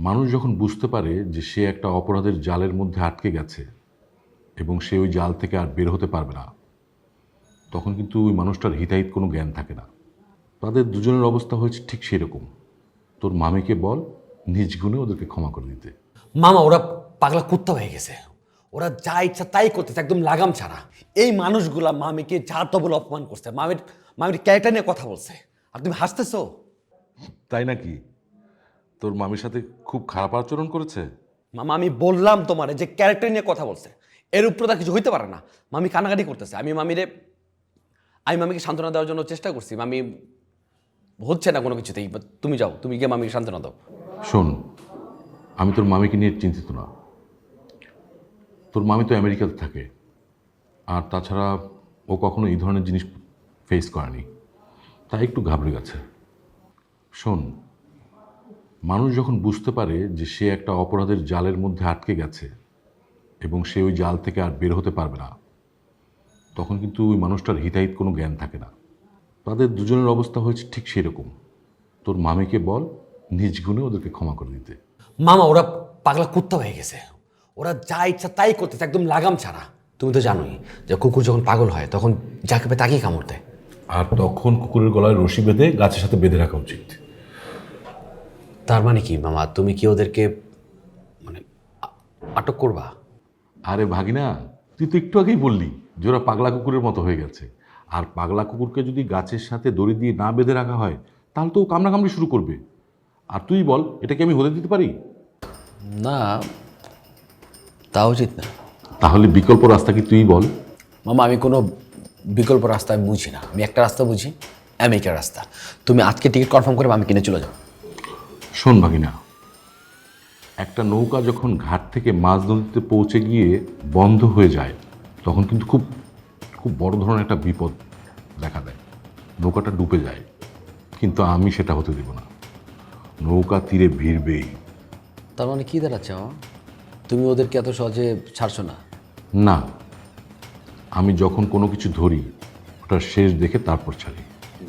মানুষ যখন বুঝতে পারে যে সে একটা অপরাধের জালের মধ্যে আটকে গেছে এবং সে ওই জাল থেকে আর বের হতে পারবে না, তখন কিন্তু ওই মানুষটার হিতাহিত কোনো জ্ঞান থাকে না। তাদের দুজনের অবস্থা হয়েছে ঠিক সেরকম। তোর মামিকে বল নিজ গুণে ওদেরকে ক্ষমা করে দিতে। মামা, ওরা পাগলা কুত্তা হয়ে গেছে। ওরা যা ইচ্ছা তাই করতেছে, একদম লাগাম ছাড়া। এই মানুষগুলা মামিকে যা তবল অপমান করছে, মামির মামির ক্যারেক্টার নিয়ে কথা বলছে, আর তুমি হাসতেছো। তাই নাকি? তোর মামির সাথে খুব খারাপ আচরণ করেছে? মামা, আমি বললাম তোমারে যে ক্যারেক্টার নিয়ে কথা বলছে, এর উপরে তার কিছু হইতে পারে না। মামি কানাকাটি করতেছে। আমি মামিকে সান্ত্বনা দেওয়ার জন্য চেষ্টা করছি। মামি হচ্ছে না কোনো কিছুতেই। তুমি যাও, তুমি গিয়ে মামিকে সান্ত্বনা দাও। শোন, আমি তোর মামিকে নিয়ে চিন্তিত না। তোর মামি তো আমেরিকাতে থাকে, আর তাছাড়া ও কখনো এই ধরনের জিনিস ফেস করেনি, তাই একটু ঘাবড়ে গেছে। শোন, মানুষ যখন বুঝতে পারে যে সে একটা অপরাধের জালের মধ্যে আটকে গেছে এবং সে ওই জাল থেকে আর বের হতে পারবে না, তখন কিন্তু ওই মানুষটার হিতাহিত কোনো জ্ঞান থাকে না। তাদের দুজনের অবস্থা হয়েছে ঠিক সেরকম। তোর মামিকে বল নিজ গুণে ওদেরকে ক্ষমা করে দিতে। মামা, ওরা পাগলা কুত্তা হয়ে গেছে। ওরা যা ইচ্ছা তাই করতেছে, একদম লাগাম ছাড়া। তুমি তো জানোই যে কুকুর যখন পাগল হয় তখন যাকে পায় তাকেই কামড় দেয়। আর তখন কুকুরের গলায় রশি বেঁধে গাছের সাথে বেঁধে রাখা উচিত। তার মানে কি মামা, তুমি কি ওদেরকে মানে আটক করবা? আরে ভাগিনা, তুই তো একটু আগেই বললি যে ওরা পাগলা কুকুরের মতো হয়ে গেছে। আর পাগলা কুকুরকে যদি গাছের সাথে দড়ি দিয়ে না বেঁধে রাখা হয় তাহলে তো ও কামড়াকামড়ি শুরু করবে। আর তুই বল, এটা কি আমি হতে দিতে পারি? না, তা উচিত না। তাহলে বিকল্প রাস্তা কি তুই বল। মামা, আমি কোনো বিকল্প রাস্তা আমি বুঝি না। আমি একটা রাস্তা বুঝি, আমেরিকার রাস্তা। তুমি আজকে টিকিট কনফার্ম করে আমি কিনে চলে যাও। শোন ভাগিনা, একটা নৌকা যখন ঘাট থেকে মাঝ নদীতে পৌঁছে গিয়ে বন্ধ হয়ে যায় তখন কিন্তু খুব খুব বড় ধরনের একটা বিপদ দেখা দেয়। নৌকাটা ডুবে যায়, কিন্তু আমি সেটা হতে দেব না। নৌকা তীরে ভিড়বেই। তার মানে কি দাঁড়াচ্ছে মামা? তুমি ওদেরকে এত সহজে ছাড়ছো না? না, আমি যখন কোনো কিছু ধরি ওটার শেষ দেখে তারপর ছাড়ি।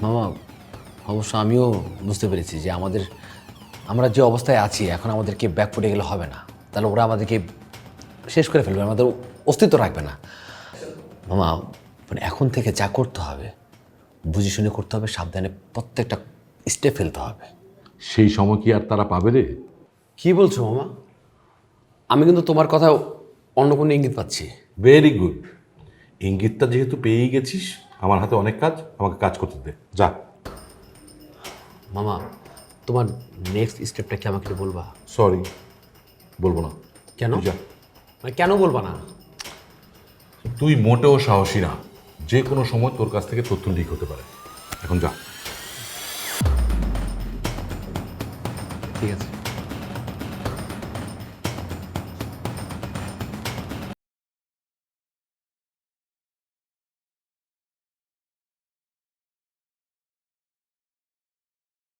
মামা, অবশ্য আমিও বুঝতে পেরেছি যে আমরা যে অবস্থায় আছি এখন আমাদেরকে ব্যাক ফুটে গেলে হবে না। তাহলে ওরা আমাদেরকে শেষ করে ফেলবে, আমাদের অস্তিত্ব রাখবে না। মামা, মানে এখন থেকে যা করতে হবে বুঝে শুনে করতে হবে, সাবধানে প্রত্যেকটা স্টেপ ফেলতে হবে। সেই সময় কি আর তারা পাবে রে? কি বলছো মামা? আমি কিন্তু তোমার কথা অন্য কোনো ইঙ্গিত পাচ্ছি। Very good. ইঙ্গিতটা যেহেতু পেয়েই গেছিস, আমার হাতে অনেক কাজ, আমাকে কাজ করতে দে, যা। মামা, তোমার নেক্সট স্টেপটা কি আমাকে বলবা? সরি, বলবো না। কেন? তুই যা। মানে কেন বলবা না? তুই মোটেও সাহসী না। যে কোনো সময় তোর কাছ থেকে তথ্য লিক হতে পারে। এখন যা। ঠিক আছে।